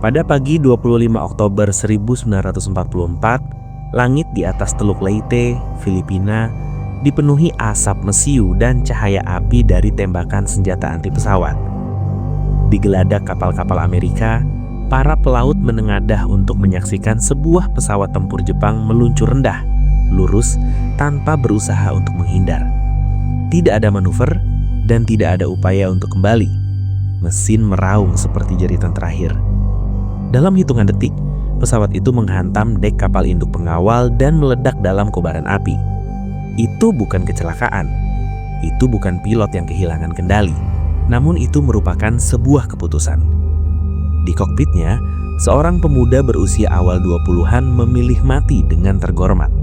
Pada pagi 25 Oktober 1944, langit di atas Teluk Leyte, Filipina, dipenuhi asap mesiu dan cahaya api dari tembakan senjata anti pesawat. Di geladak kapal-kapal Amerika, para pelaut menengadah untuk menyaksikan sebuah pesawat tempur Jepang meluncur rendah, lurus, tanpa berusaha untuk menghindar. Tidak ada manuver dan tidak ada upaya untuk kembali. Mesin meraung seperti jeritan terakhir. Dalam hitungan detik, pesawat itu menghantam dek kapal induk pengawal dan meledak dalam kobaran api. Itu bukan kecelakaan. Itu bukan pilot yang kehilangan kendali, namun itu merupakan sebuah keputusan. Di kokpitnya, seorang pemuda berusia awal 20-an memilih mati dengan terhormat.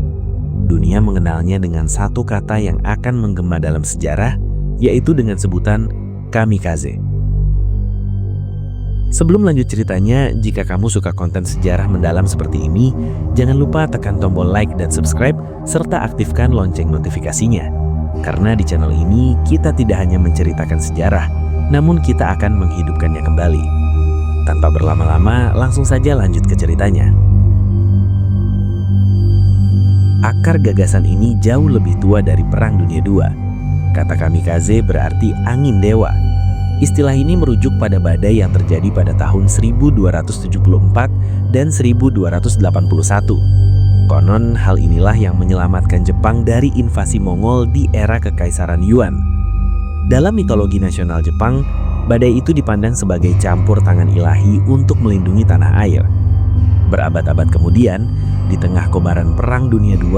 Dunia mengenalnya dengan satu kata yang akan menggema dalam sejarah, yaitu dengan sebutan kamikaze. Sebelum lanjut ceritanya, jika kamu suka konten sejarah mendalam seperti ini, jangan lupa tekan tombol like dan subscribe, serta aktifkan lonceng notifikasinya. Karena di channel ini, kita tidak hanya menceritakan sejarah, namun kita akan menghidupkannya kembali. Tanpa berlama-lama, langsung saja lanjut ke ceritanya. Akar gagasan ini jauh lebih tua dari Perang Dunia II. Kata kamikaze berarti angin dewa. Istilah ini merujuk pada badai yang terjadi pada tahun 1274 dan 1281. Konon hal inilah yang menyelamatkan Jepang dari invasi Mongol di era Kekaisaran Yuan. Dalam mitologi nasional Jepang, badai itu dipandang sebagai campur tangan ilahi untuk melindungi tanah air. Berabad-abad kemudian, di tengah kobaran Perang Dunia II,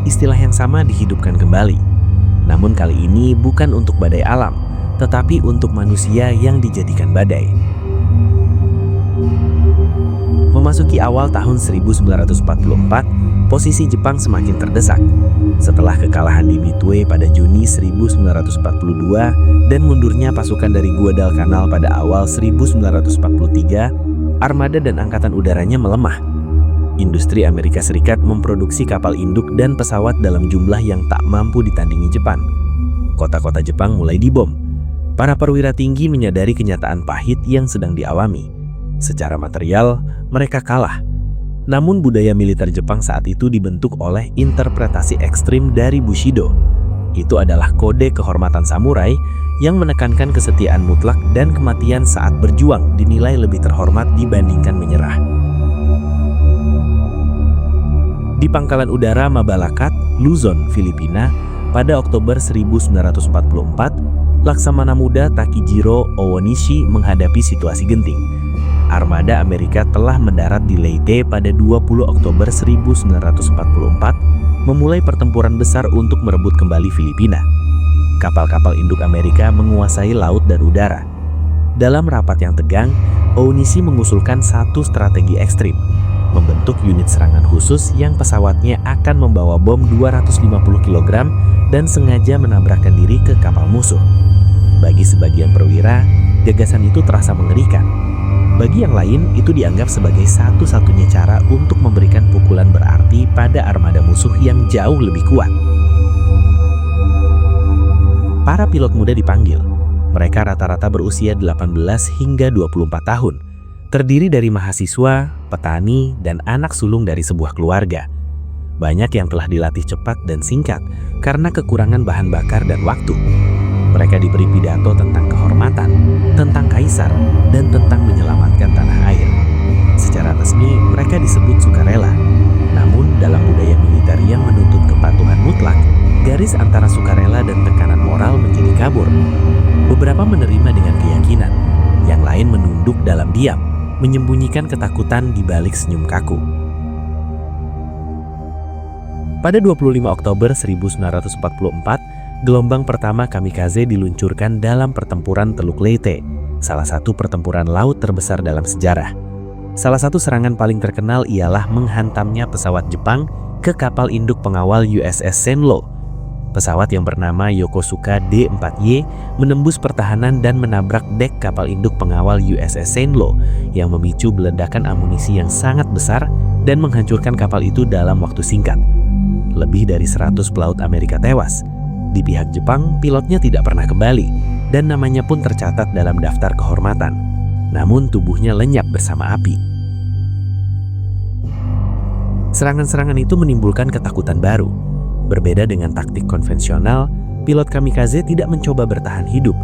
istilah yang sama dihidupkan kembali. Namun kali ini bukan untuk badai alam, tetapi untuk manusia yang dijadikan badai. Memasuki awal tahun 1944, posisi Jepang semakin terdesak. Setelah kekalahan di Midway pada Juni 1942 dan mundurnya pasukan dari Guadalcanal pada awal 1943, armada dan angkatan udaranya melemah. Industri Amerika Serikat memproduksi kapal induk dan pesawat dalam jumlah yang tak mampu ditandingi Jepang. Kota-kota Jepang mulai dibom. Para perwira tinggi menyadari kenyataan pahit yang sedang dialami. Secara material, mereka kalah. Namun budaya militer Jepang saat itu dibentuk oleh interpretasi ekstrim dari Bushido. Itu adalah kode kehormatan samurai yang menekankan kesetiaan mutlak dan kematian saat berjuang dinilai lebih terhormat dibandingkan menyerah. Di pangkalan udara Mabalacat, Luzon, Filipina, pada Oktober 1944, Laksamana Muda Takijiro Owonishi menghadapi situasi genting. Armada Amerika telah mendarat di Leyte pada 20 Oktober 1944, memulai pertempuran besar untuk merebut kembali Filipina. Kapal-kapal induk Amerika menguasai laut dan udara. Dalam rapat yang tegang, Owonishi mengusulkan satu strategi ekstrim, membentuk unit serangan khusus yang pesawatnya akan membawa bom 250 kg dan sengaja menabrakkan diri ke kapal musuh. Bagi sebagian perwira, gagasan itu terasa mengerikan. Bagi yang lain, itu dianggap sebagai satu-satunya cara untuk memberikan pukulan berarti pada armada musuh yang jauh lebih kuat. Para pilot muda dipanggil. Mereka rata-rata berusia 18 hingga 24 tahun. Terdiri dari mahasiswa, petani, dan anak sulung dari sebuah keluarga. Banyak yang telah dilatih cepat dan singkat karena kekurangan bahan bakar dan waktu. Mereka diberi pidato tentang kehormatan, tentang kaisar, dan tentang menyelamatkan tanah air. Secara resmi, mereka disebut sukarela. Namun, dalam budaya militer yang menuntut kepatuhan mutlak, garis antara sukarela dan tekanan moral menjadi kabur. Beberapa menerima dengan keyakinan, yang lain menunduk dalam diam, menyembunyikan ketakutan di balik senyum kaku. Pada 25 Oktober 1944, gelombang pertama kamikaze diluncurkan dalam pertempuran Teluk Leyte, salah satu pertempuran laut terbesar dalam sejarah. Salah satu serangan paling terkenal ialah menghantamnya pesawat Jepang ke kapal induk pengawal USS Senlo. Pesawat yang bernama Yokosuka D4Y menembus pertahanan dan menabrak dek kapal induk pengawal USS Senlo yang memicu ledakan amunisi yang sangat besar dan menghancurkan kapal itu dalam waktu singkat. Lebih dari 100 pelaut Amerika tewas. Di pihak Jepang, pilotnya tidak pernah kembali dan namanya pun tercatat dalam daftar kehormatan. namun tubuhnya lenyap bersama api. Serangan-serangan itu menimbulkan ketakutan baru. Berbeda dengan taktik konvensional, pilot kamikaze tidak mencoba bertahan hidup.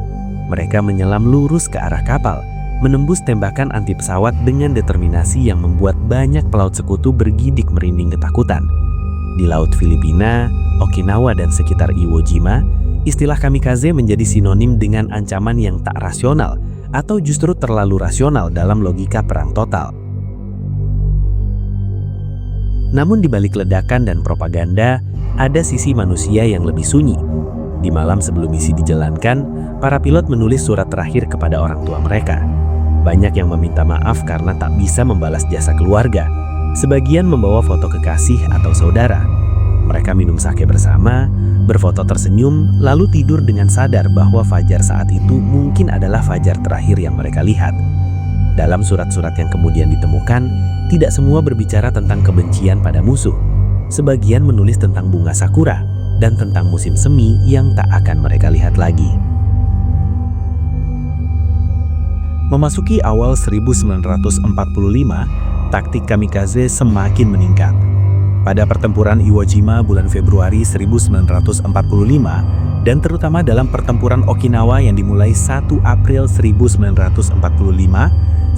Mereka menyelam lurus ke arah kapal, menembus tembakan anti pesawat dengan determinasi yang membuat banyak pelaut sekutu bergidik merinding ketakutan. Di Laut Filipina, Okinawa, dan sekitar Iwo Jima, istilah kamikaze menjadi sinonim dengan ancaman yang tak rasional atau justru terlalu rasional dalam logika perang total. Namun di balik ledakan dan propaganda, ada sisi manusia yang lebih sunyi. Di malam sebelum misi dijalankan, para pilot menulis surat terakhir kepada orang tua mereka. Banyak yang meminta maaf karena tak bisa membalas jasa keluarga. Sebagian membawa foto kekasih atau saudara. Mereka minum sake bersama, berfoto tersenyum, lalu tidur dengan sadar bahwa fajar saat itu mungkin adalah fajar terakhir yang mereka lihat. Dalam surat-surat yang kemudian ditemukan, tidak semua berbicara tentang kebencian pada musuh. Sebagian menulis tentang bunga sakura dan tentang musim semi yang tak akan mereka lihat lagi. Memasuki awal 1945, taktik kamikaze semakin meningkat. Pada pertempuran Iwo Jima bulan Februari 1945 dan terutama dalam pertempuran Okinawa yang dimulai 1 April 1945,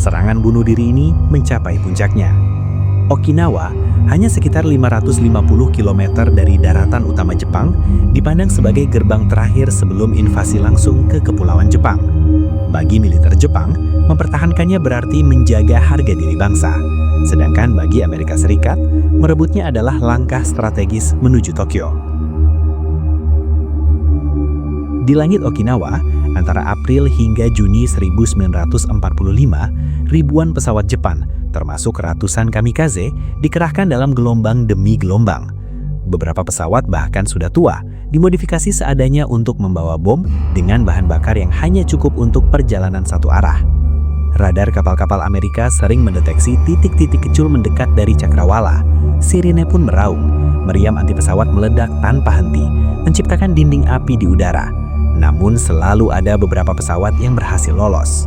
serangan bunuh diri ini mencapai puncaknya. Okinawa, hanya sekitar 550 km dari daratan utama Jepang, dipandang sebagai gerbang terakhir sebelum invasi langsung ke Kepulauan Jepang. Bagi militer Jepang, mempertahankannya berarti menjaga harga diri bangsa. Sedangkan bagi Amerika Serikat, merebutnya adalah langkah strategis menuju Tokyo. Di langit Okinawa, antara April hingga Juni 1945, ribuan pesawat Jepang, termasuk ratusan kamikaze, dikerahkan dalam gelombang demi gelombang. Beberapa pesawat bahkan sudah tua, dimodifikasi seadanya untuk membawa bom dengan bahan bakar yang hanya cukup untuk perjalanan satu arah. Radar kapal-kapal Amerika sering mendeteksi titik-titik kecil mendekat dari cakrawala. Sirine pun meraung, meriam anti pesawat meledak tanpa henti, menciptakan dinding api di udara. Namun selalu ada beberapa pesawat yang berhasil lolos.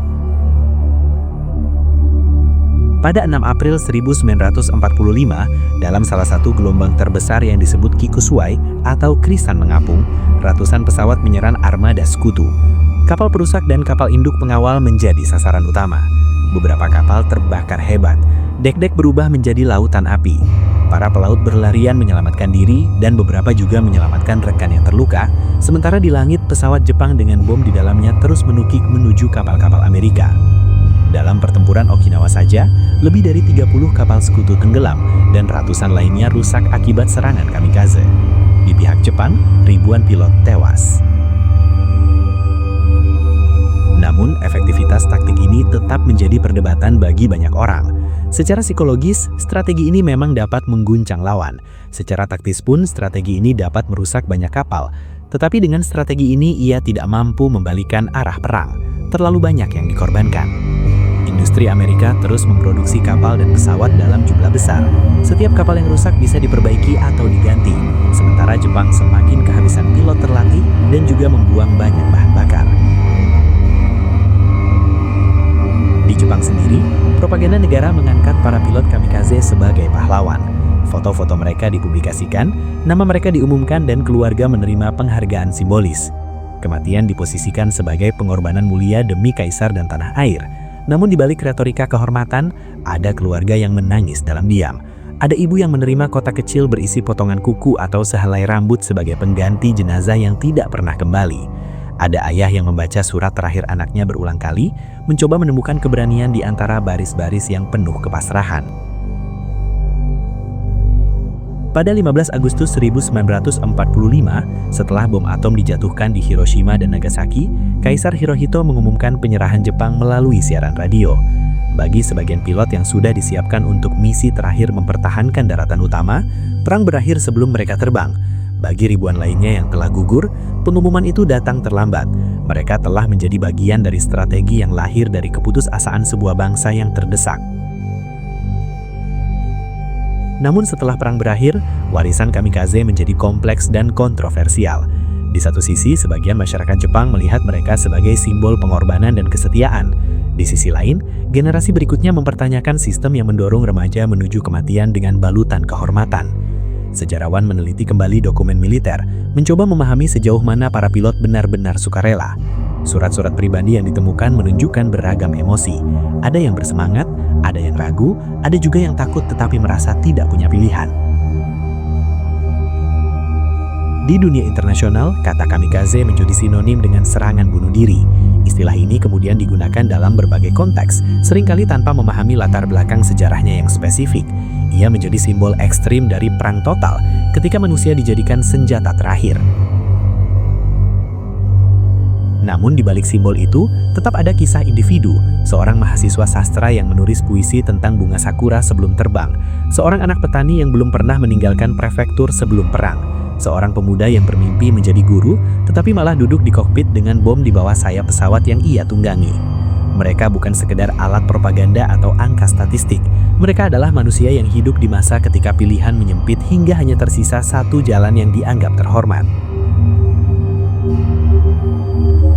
Pada 6 April 1945, dalam salah satu gelombang terbesar yang disebut Kikusuai atau Krisan mengapung, ratusan pesawat menyerang armada sekutu. Kapal perusak dan kapal induk pengawal menjadi sasaran utama. Beberapa kapal terbakar hebat, dek-dek berubah menjadi lautan api. Para pelaut berlarian menyelamatkan diri dan beberapa juga menyelamatkan rekan yang terluka, sementara di langit pesawat Jepang dengan bom di dalamnya terus menukik menuju kapal-kapal Amerika. Dalam pertempuran Okinawa saja, lebih dari 30 kapal sekutu tenggelam dan ratusan lainnya rusak akibat serangan kamikaze. Di pihak Jepang, ribuan pilot tewas. Namun, efektivitas taktik ini tetap menjadi perdebatan bagi banyak orang. Secara psikologis, strategi ini memang dapat mengguncang lawan. Secara taktis pun, strategi ini dapat merusak banyak kapal. Tetapi dengan strategi ini, ia tidak mampu membalikan arah perang. Terlalu banyak yang dikorbankan. Industri Amerika terus memproduksi kapal dan pesawat dalam jumlah besar. Setiap kapal yang rusak bisa diperbaiki atau diganti. Sementara Jepang semakin kehabisan pilot terlatih dan juga membuang banyak bahan bakar. Di Jepang sendiri, propaganda negara mengangkat para pilot kamikaze sebagai pahlawan. Foto-foto mereka dipublikasikan, nama mereka diumumkan dan keluarga menerima penghargaan simbolis. Kematian diposisikan sebagai pengorbanan mulia demi kaisar dan tanah air. Namun di balik retorika kehormatan, ada keluarga yang menangis dalam diam. Ada ibu yang menerima kotak kecil berisi potongan kuku atau sehelai rambut sebagai pengganti jenazah yang tidak pernah kembali. Ada ayah yang membaca surat terakhir anaknya berulang kali, mencoba menemukan keberanian di antara baris-baris yang penuh kepasrahan. Pada 15 Agustus 1945, setelah bom atom dijatuhkan di Hiroshima dan Nagasaki, Kaisar Hirohito mengumumkan penyerahan Jepang melalui siaran radio. Bagi sebagian pilot yang sudah disiapkan untuk misi terakhir mempertahankan daratan utama, perang berakhir sebelum mereka terbang. Bagi ribuan lainnya yang telah gugur, pengumuman itu datang terlambat. Mereka telah menjadi bagian dari strategi yang lahir dari keputusasaan sebuah bangsa yang terdesak. Namun setelah perang berakhir, warisan kamikaze menjadi kompleks dan kontroversial. Di satu sisi, sebagian masyarakat Jepang melihat mereka sebagai simbol pengorbanan dan kesetiaan. Di Di sisi lain, generasi berikutnya mempertanyakan sistem yang mendorong remaja menuju kematian dengan balutan kehormatan. Sejarawan meneliti kembali dokumen militer, mencoba memahami sejauh mana para pilot benar-benar sukarela. Surat-surat pribadi yang ditemukan menunjukkan beragam emosi. Ada yang bersemangat, ada yang ragu, ada juga yang takut tetapi merasa tidak punya pilihan. Di dunia internasional, kata kamikaze menjadi sinonim dengan serangan bunuh diri. Istilah ini kemudian digunakan dalam berbagai konteks, seringkali tanpa memahami latar belakang sejarahnya yang spesifik. Ia menjadi simbol ekstrim dari perang total ketika manusia dijadikan senjata terakhir. Namun di balik simbol itu, tetap ada kisah individu, seorang mahasiswa sastra yang menulis puisi tentang bunga sakura sebelum terbang, seorang anak petani yang belum pernah meninggalkan prefektur sebelum perang, seorang pemuda yang bermimpi menjadi guru, tetapi malah duduk di kokpit dengan bom di bawah sayap pesawat yang ia tunggangi. Mereka bukan sekedar alat propaganda atau angka statistik, mereka adalah manusia yang hidup di masa ketika pilihan menyempit hingga hanya tersisa satu jalan yang dianggap terhormat.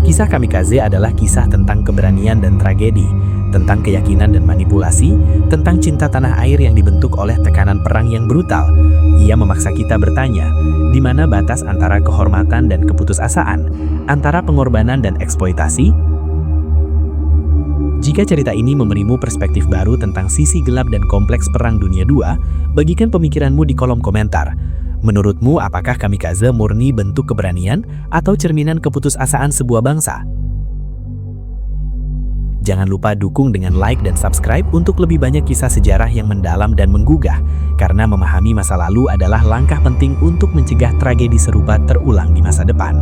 Kisah kamikaze adalah kisah tentang keberanian dan tragedi, tentang keyakinan dan manipulasi, tentang cinta tanah air yang dibentuk oleh tekanan perang yang brutal. Ia memaksa kita bertanya, di mana batas antara kehormatan dan keputusasaan, antara pengorbanan dan eksploitasi? Jika cerita ini memberimu perspektif baru tentang sisi gelap dan kompleks Perang Dunia II, bagikan pemikiranmu di kolom komentar. Menurutmu, apakah kamikaze murni bentuk keberanian atau cerminan keputusasaan sebuah bangsa? Jangan lupa dukung dengan like dan subscribe untuk lebih banyak kisah sejarah yang mendalam dan menggugah, karena memahami masa lalu adalah langkah penting untuk mencegah tragedi serupa terulang di masa depan.